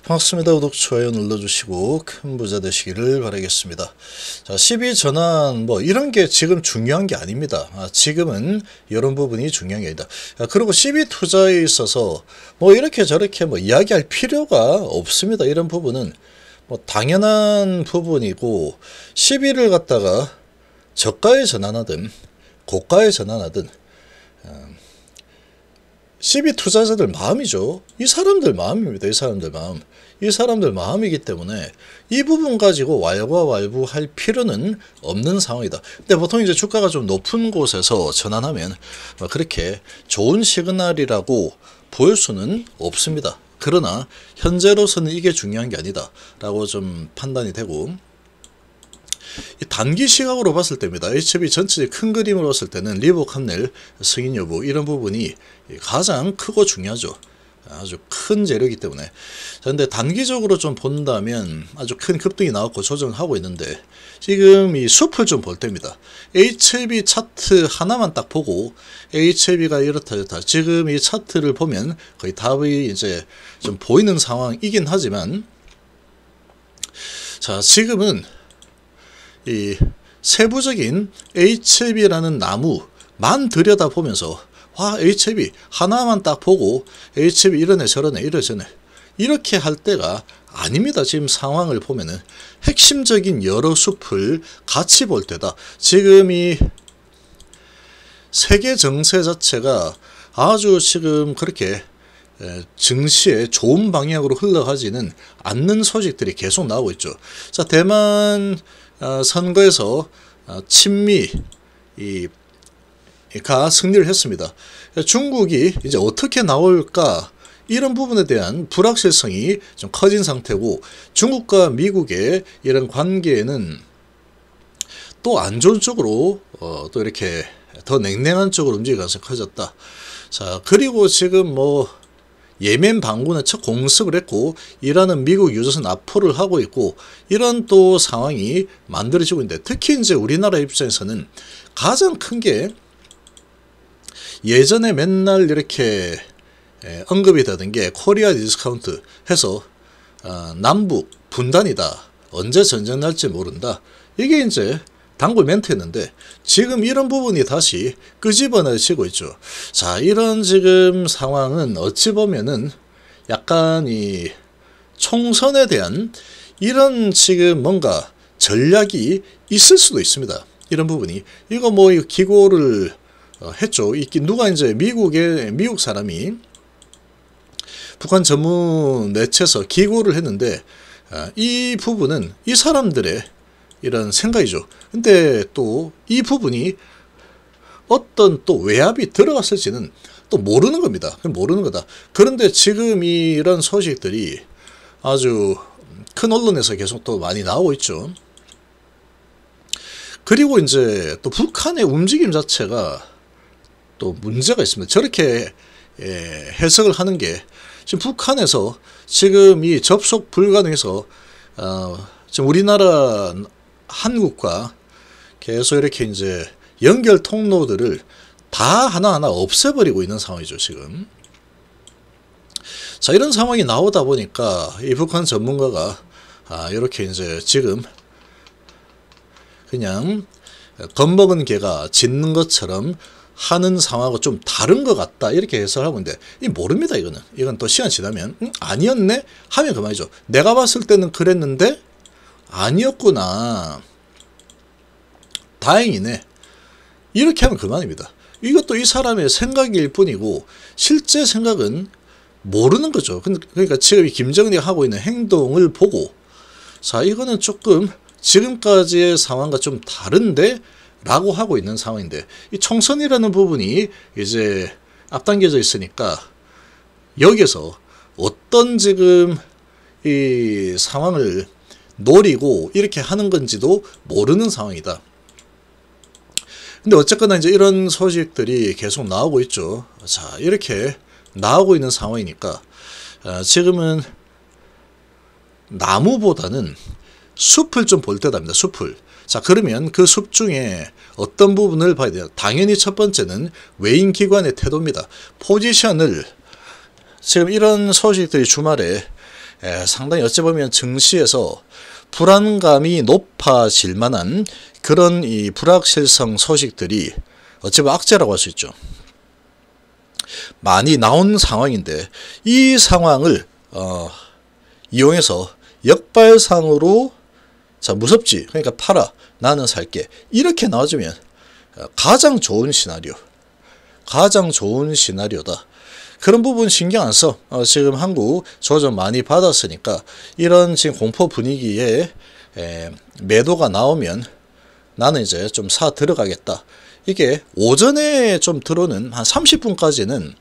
반갑습니다. 구독, 좋아요 눌러주시고 큰 부자 되시기를 바라겠습니다. 자, 12전환 이런 게 지금 중요한 게 아닙니다. 지금은 이런 부분이 중요한 게 아니다. 그리고 12투자에 있어서 이렇게 저렇게 이야기할 필요가 없습니다. 이런 부분은 당연한 부분이고, 12를 갖다가 저가에 전환하든 고가에 전환하든 12 투자자들 마음이죠. 이 사람들 마음입니다. 이 사람들 마음. 이 사람들 마음이기 때문에 이 부분 가지고 왈가왈부할 필요는 없는 상황이다. 근데 보통 이제 주가가 좀 높은 곳에서 전환하면 그렇게 좋은 시그널이라고 보일 수는 없습니다. 그러나 현재로서는 이게 중요한 게 아니다 라고 좀 판단이 되고, 이 단기 시각으로 봤을 때입니다. HB 전체 큰 그림으로 봤을 때는 리복 합낼 승인 여부 이런 부분이 가장 크고 중요하죠. 아주 큰 재료이기 때문에. 자, 근데 단기적으로 좀 본다면 아주 큰 급등이 나왔고 조정을 하고 있는데, 지금 이 숲을 좀 볼 때입니다. HB 차트 하나만 딱 보고 HB가 이렇다 저렇다, 지금 이 차트를 보면 거의 답이 이제 좀 보이는 상황이긴 하지만, 자, 지금은 이 세부적인 HB라는 나무만 들여다보면서 HB 하나만 딱 보고 HB 이러네 저러네 이러저네 이렇게 할 때가 아닙니다. 지금 상황을 보면은 핵심적인 여러 숲을 같이 볼 때다. 지금 이 세계 정세 자체가 아주 지금 그렇게 증시에 좋은 방향으로 흘러가지는 않는 소식들이 계속 나오고 있죠. 자, 대만 선거에서 친미가 승리를 했습니다. 중국이 이제 어떻게 나올까, 이런 부분에 대한 불확실성이 좀 커진 상태고, 중국과 미국의 이런 관계에는 또 안 좋은 쪽으로 또 이렇게 더 냉랭한 쪽으로 움직일 가능성이 커졌다. 자, 그리고 지금 예멘 반군의 첫 공습을 했고, 이란은 미국 유조선 압포를 하고 있고, 이런 또 상황이 만들어지고 있는데, 특히 이제 우리나라 입장에서는 가장 큰 게, 예전에 맨날 이렇게 언급이 되던 게 코리아 디스카운트 해서 남북 분단이다, 언제 전쟁 날지 모른다, 이게 이제 단골 멘트였는데, 지금 이런 부분이 다시 끄집어내지고 있죠. 자, 이런 지금 상황은 어찌 보면은 약간 이 총선에 대한 이런 지금 뭔가 전략이 있을 수도 있습니다. 이런 부분이. 이거 이거 기고를 했죠. 누가 이제 미국 사람이 북한 전문 매체에서 기고를 했는데, 이 부분은 이 사람들의 이런 생각이죠. 근데 또 이 부분이 어떤 또 외압이 들어갔을지는 또 모르는 겁니다. 모르는 거다. 그런데 지금 이런 소식들이 아주 큰 언론에서 계속 또 많이 나오고 있죠. 그리고 이제 또 북한의 움직임 자체가 또 문제가 있습니다. 저렇게 해석을 하는 게, 지금 북한에서 지금 이 접속 불가능해서 지금 우리나라 한국과 계속 이렇게 이제 연결 통로들을 다 하나하나 없애버리고 있는 상황이죠, 지금. 자, 이런 상황이 나오다 보니까 이 북한 전문가가 이렇게 이제 지금 그냥 겁먹은 개가 짖는 것처럼 하는 상황하고 좀 다른 것 같다, 이렇게 해석하고 있는데, 이 모릅니다. 이건 또 시간 지나면 아니었네 하면 그만이죠. 내가 봤을 때는 그랬는데 아니었구나, 다행이네, 이렇게 하면 그만입니다. 이것도 이 사람의 생각일 뿐이고 실제 생각은 모르는 거죠. 그러니까 지금 김정은이가 하고 있는 행동을 보고, 자, 이거는 조금 지금까지의 상황과 좀 다른데 라고 하고 있는 상황인데, 이 총선이라는 부분이 이제 앞당겨져 있으니까 여기서 어떤 지금 이 상황을 노리고 이렇게 하는 건지도 모르는 상황이다. 근데 어쨌거나 이제 이런 소식들이 계속 나오고 있죠. 자, 이렇게 나오고 있는 상황이니까 지금은 나무보다는 숲을 좀 볼 때답니다. 숲을. 자, 그러면 그 숲 중에 어떤 부분을 봐야 돼요? 당연히 첫 번째는 외인 기관의 태도입니다. 포지션을, 지금 이런 소식들이 주말에 상당히 어찌 보면 증시에서 불안감이 높아질 만한 그런 이 불확실성 소식들이 어찌 보면 악재라고 할 수 있죠. 많이 나온 상황인데 이 상황을 이용해서 역발상으로 자 무섭지 그러니까 팔아 나는 살게 이렇게 나와주면 가장 좋은 시나리오다. 그런 부분 신경 안 써. 지금 한국 조정 많이 받았으니까 이런 지금 공포 분위기에 매도가 나오면 나는 이제 좀 사 들어가겠다. 이게 오전에 좀 들어오는 한 30분까지는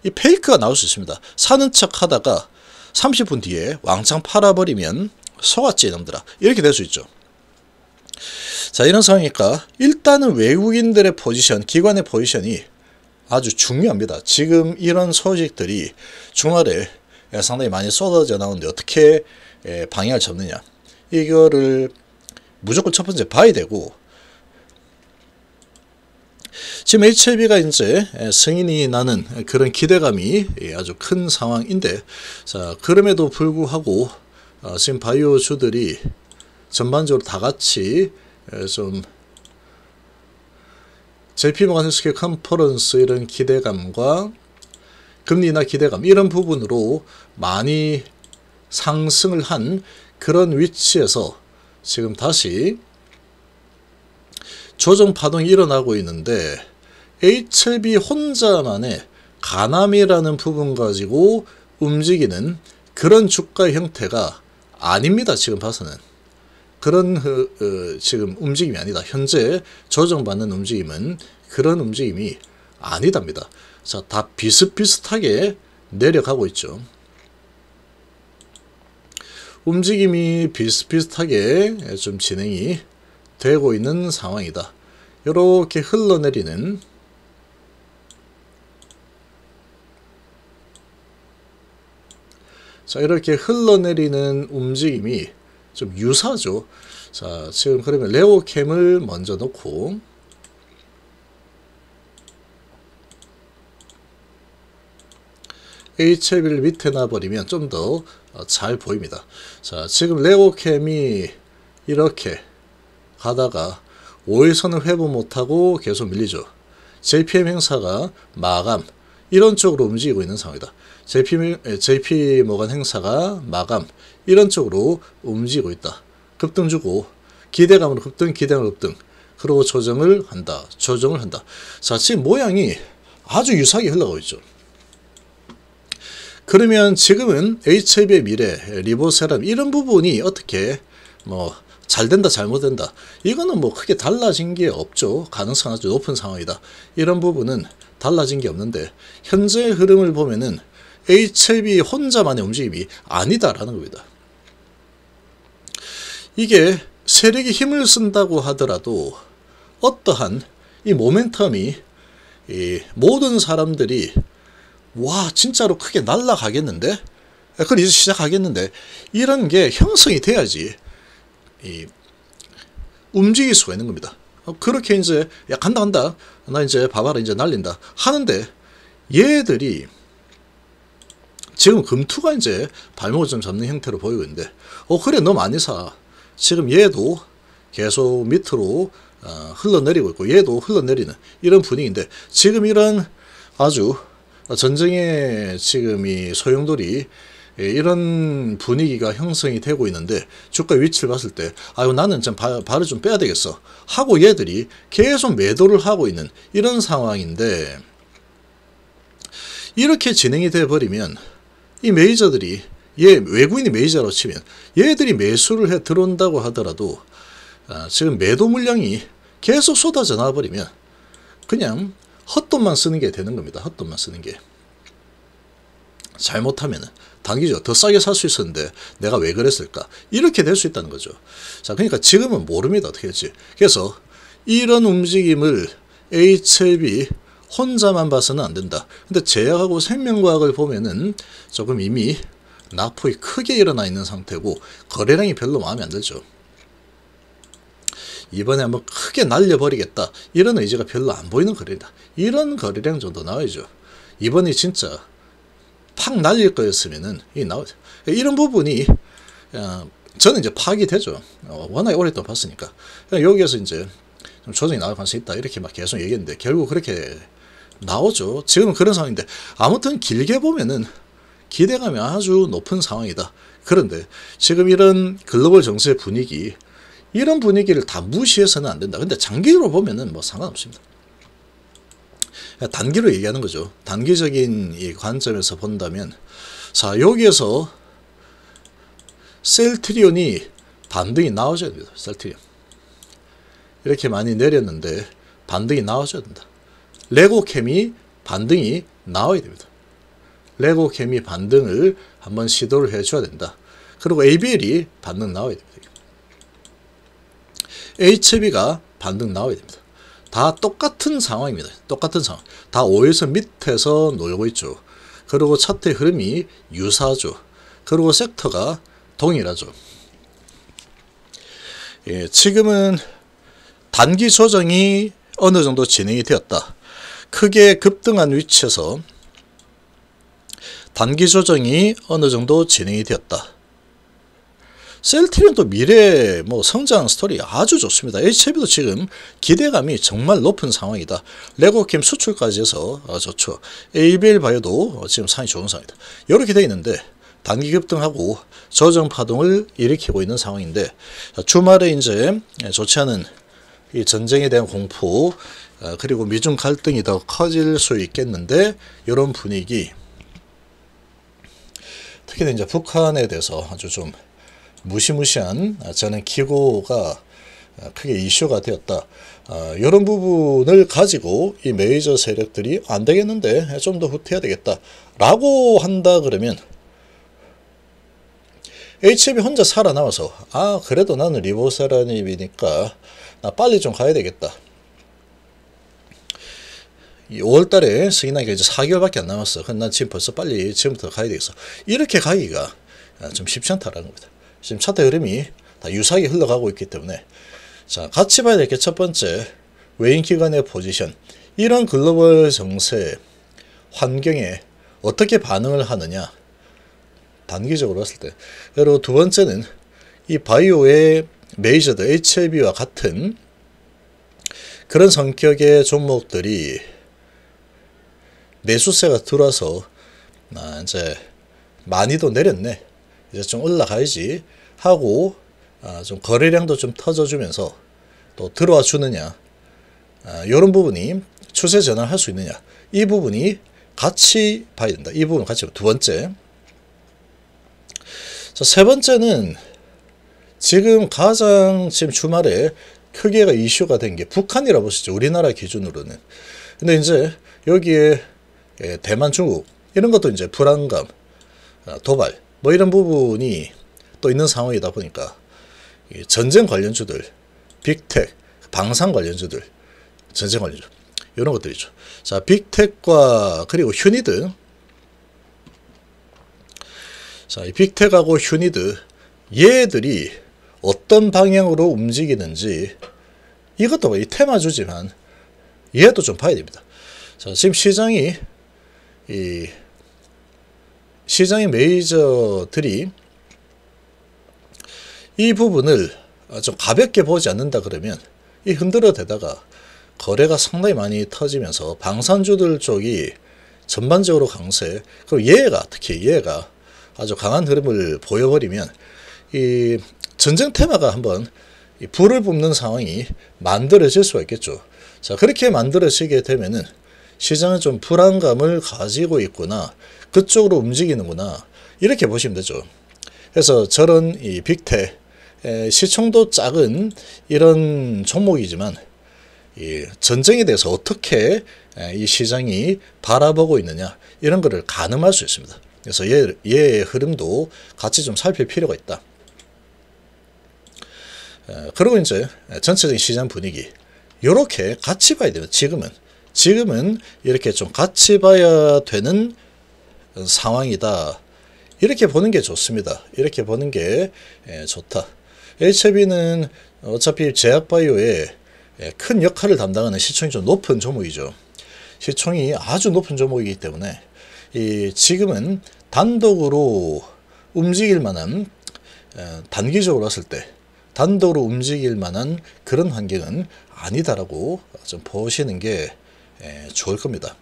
이 페이크가 나올 수 있습니다. 사는 척 하다가 30분 뒤에 왕창 팔아버리면 속았지 이놈들아 이렇게 될 수 있죠. 자 이런 상황이니까 일단은 외국인들의 포지션 기관의 포지션이 아주 중요합니다. 지금 이런 소식들이 주말에 상당히 많이 쏟아져 나오는데 어떻게 방향을 잡느냐 이거를 무조건 첫 번째 봐야 되고 지금 HLB가 이제 승인이 나는 그런 기대감이 아주 큰 상황인데 자 그럼에도 불구하고 지금 바이오주들이 전반적으로 다 같이 좀 JP모간 헬스케어 컨퍼런스 이런 기대감과 금리 인하 기대감 이런 부분으로 많이 상승을 한 그런 위치에서 지금 다시 조정 파동이 일어나고 있는데 HLB 혼자만의 가남이라는 부분 가지고 움직이는 그런 주가 형태가 아닙니다. 지금 봐서는 그런 지금 움직임이 아니다. 현재 조정받는 움직임은 그런 움직임이 아니답니다. 자, 다 비슷비슷하게 내려가고 있죠. 움직임이 비슷비슷하게 좀 진행이 되고 있는 상황이다. 이렇게 흘러내리는 자 이렇게 흘러내리는 움직임이 좀 유사하죠. 자 지금 그러면 레오캠을 먼저 놓고 HLB를 밑에 놔버리면 좀 더 잘 보입니다. 자 지금 레오캠이 이렇게 가다가 5일선을 회복 못하고 계속 밀리죠. JPM 행사가 마감 이런 쪽으로 움직이고 있는 상황이다. JP모간 행사가 마감 이런 쪽으로 움직이고 있다. 급등 주고 기대감으로 급등 기대감으로 급등 그리고 조정을 한다. 자 지금 모양이 아주 유사하게 흘러가고 있죠. 그러면 지금은 HLB의 미래 리보세람 이런 부분이 어떻게 뭐 잘된다 잘못된다 이거는 뭐 크게 달라진 게 없죠. 가능성 아주 높은 상황이다. 이런 부분은 달라진 게 없는데 현재 흐름을 보면은 HLB 혼자만의 움직임이 아니다라는 겁니다. 이게 세력이 힘을 쓴다고 하더라도 어떠한 이 모멘텀이 이 모든 사람들이 와 진짜로 크게 날아가겠는데 그걸 이제 시작하겠는데 이런 게 형성이 돼야지 움직일 수가 있는 겁니다. 그렇게 이제 야 간다 나 이제 봐봐라 이제 날린다 하는데 얘들이 지금 금투가 이제 발목을 좀 잡는 형태로 보이고 있는데 그래 너 많이 사. 지금 얘도 계속 밑으로 흘러내리고 있고 얘도 흘러내리는 이런 분위기인데 지금 이런 아주 전쟁의 지금 이 소용돌이 이런 분위기가 형성이 되고 있는데 주가 위치를 봤을 때 아유 나는 좀 발을 좀 빼야 되겠어 하고 얘들이 계속 매도를 하고 있는 이런 상황인데 이렇게 진행이 돼 버리면 이 메이저들이 외국인이 메이저로 치면 얘들이 매수를 해 들어온다고 하더라도 지금 매도 물량이 계속 쏟아져 나와 버리면 그냥 헛돈만 쓰는 게 되는 겁니다. 헛돈만 쓰는 게. 잘못하면 당기죠. 더 싸게 살 수 있었는데 내가 왜 그랬을까? 이렇게 될 수 있다는 거죠. 자, 그러니까 지금은 모릅니다. 어떻게 할지. 그래서 이런 움직임을 HLB 혼자만 봐서는 안 된다. 근데 제약하고 생명과학을 보면은 조금 이미 낙폭이 크게 일어나 있는 상태고 거래량이 별로 마음에 안 들죠. 이번에 한번 크게 날려버리겠다 이런 의지가 별로 안 보이는 거래다. 이런 거래량 정도 나와야죠. 이번이 진짜 팍 날릴 거였으면은 이 나오죠. 이런 부분이 저는 이제 파악이 되죠. 워낙에 오랫동안 봤으니까. 여기에서 이제 좀 조정이 나올 가능성이 있다 이렇게 막 계속 얘기했는데 결국 그렇게 나오죠. 지금은 그런 상황인데 아무튼 길게 보면은 기대감이 아주 높은 상황이다. 그런데 지금 이런 글로벌 정세 분위기, 이런 분위기를 다 무시해서는 안 된다. 근데 장기로 보면은 뭐 상관없습니다. 단기로 얘기하는 거죠. 단기적인 이 관점에서 본다면, 자, 여기에서 셀트리온이 반등이 나와줘야 됩니다. 셀트리온. 이렇게 많이 내렸는데 반등이 나와줘야 된다. 레고캠이 반등이 나와야 됩니다. 레고캠이 반등을 한번 시도를 해줘야 된다. 그리고 ABL이 반등 나와야 됩니다. HB가 반등 나와야 됩니다. 다 똑같은 상황입니다. 똑같은 상황. 다 5일선 밑에서 놀고 있죠. 그리고 차트의 흐름이 유사하죠. 그리고 섹터가 동일하죠. 예, 지금은 단기 조정이 어느 정도 진행이 되었다. 크게 급등한 위치에서 단기 조정이 어느 정도 진행이 되었다. 셀트리온도 미래 성장 스토리 아주 좋습니다. HB도 지금 기대감이 정말 높은 상황이다. 레고캠 수출까지 해서 좋죠. ABL 바이오도 지금 상이 좋은 상황이다. 이렇게 되어 있는데 단기 급등하고 조정 파동을 일으키고 있는 상황인데, 주말에 이제 좋지 않은 이 전쟁에 대한 공포, 그리고 미중 갈등이 더 커질 수 있겠는데, 이런 분위기, 특히 이제 북한에 대해서 아주 좀 무시무시한 저는 기고가 크게 이슈가 되었다. 이런 부분을 가지고 이 메이저 세력들이 안 되겠는데 좀 더 후퇴해야 되겠다 라고 한다 그러면 HB 혼자 살아남아서 그래도 나는 리보세라님이니까 나 빨리 좀 가야 되겠다. 이 5월달에 승인하기가 이제 4개월밖에 안 남았어. 그럼 난 지금 벌써 빨리 지금부터 가야 되겠어. 이렇게 가기가 좀 쉽지 않다라는 겁니다. 지금 차트 흐름이 다 유사하게 흘러가고 있기 때문에, 자, 같이 봐야 될 게 첫 번째, 외인 기관의 포지션. 이런 글로벌 정세 환경에 어떻게 반응을 하느냐, 단기적으로 봤을 때. 그리고 두 번째는 이 바이오의 메이저드 HLB와 같은 그런 성격의 종목들이 매수세가 들어와서 이제 많이도 내렸네, 이제 좀 올라가야지 하고 좀 거래량도 좀 터져주면서 또 들어와 주느냐, 이런 부분이 추세 전환을 할 수 있느냐, 이 부분이 같이 봐야 된다. 이 부분 같이. 두 번째, 자, 세 번째는 지금 가장 지금 주말에 크게가 이슈가 된 게 북한이라 보시죠. 우리나라 기준으로는. 근데 이제 여기에 대만, 중국 이런 것도 이제 불안감, 도발 이런 부분이 또 있는 상황이다 보니까 전쟁 관련주들, 빅텍, 방산 관련주들, 전쟁 관련주 이런 것들이죠. 자, 빅텍과 그리고 휴니드. 자, 이 빅텍하고 휴니드 얘들이 어떤 방향으로 움직이는지 이것도 이 테마주지만 얘도 좀 봐야 됩니다. 자, 지금 시장의 메이저들이 이 부분을 좀 가볍게 보지 않는다 그러면 이 흔들어대다가 거래가 상당히 많이 터지면서 방산주들 쪽이 전반적으로 강세, 그리고 특히 얘가 아주 강한 흐름을 보여버리면 이 전쟁 테마가 한번 불을 뿜는 상황이 만들어질 수가 있겠죠. 자, 그렇게 만들어지게 되면은 시장은 좀 불안감을 가지고 있구나, 그쪽으로 움직이는구나, 이렇게 보시면 되죠. 그래서 저런 이 빅텍, 시총도 작은 이런 종목이지만 이 전쟁에 대해서 어떻게 이 시장이 바라보고 있느냐, 이런 거를 가늠할 수 있습니다. 그래서 얘의 흐름도 같이 좀 살필 필요가 있다. 그리고 이제 전체적인 시장 분위기 요렇게 같이 봐야 돼요. 지금은 이렇게 좀 같이 봐야 되는 상황이다. 이렇게 보는 게 좋습니다. 이렇게 보는 게 좋다. HB는 어차피 제약바이오에 큰 역할을 담당하는 시총이 좀 높은 종목이죠. 시총이 아주 높은 종목이기 때문에 지금은 단독으로 움직일 만한 단기적으로 봤을 때 단독으로 움직일 만한 그런 환경은 아니다라고 좀 보시는 게 좋을 겁니다.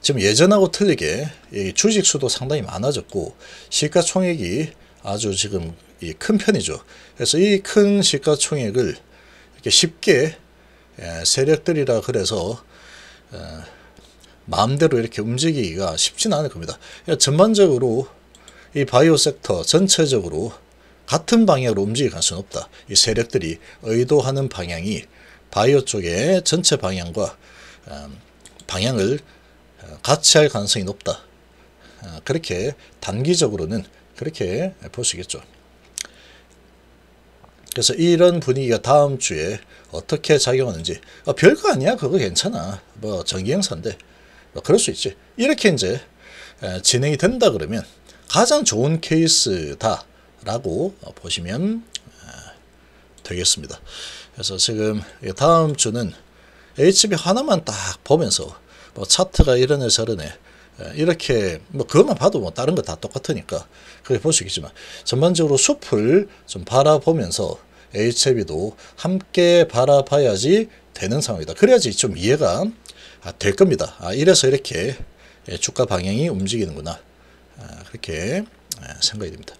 지금 예전하고 틀리게 주식 수도 상당히 많아졌고 시가총액이 아주 지금 큰 편이죠. 그래서 이 큰 시가총액을 이렇게 쉽게 세력들이라 그래서 마음대로 이렇게 움직이기가 쉽지는 않을 겁니다. 전반적으로 이 바이오 섹터 전체적으로 같은 방향으로 움직일 가능성은 없다. 이 세력들이 의도하는 방향이 바이오 쪽의 전체 방향과 방향을 같이 할 가능성이 높다. 그렇게 단기적으로는 그렇게 볼 수 있겠죠. 그래서 이런 분위기가 다음 주에 어떻게 작용하는지 별거 아니야, 그거 괜찮아, 뭐 정기행사인데 뭐 그럴 수 있지, 이렇게 이제 진행이 된다 그러면 가장 좋은 케이스다 라고 보시면 되겠습니다. 그래서 지금 다음 주는 HB 하나만 딱 보면서 뭐 차트가 이러네 저러네 이렇게 뭐 그것만 봐도 뭐 다른 거 다 똑같으니까 그렇게 볼 수 있겠지만 전반적으로 숲을 좀 바라보면서 HB도 함께 바라봐야지 되는 상황이다. 그래야지 좀 이해가 될 겁니다. 이래서 이렇게 주가 방향이 움직이는구나, 그렇게 생각이 됩니다.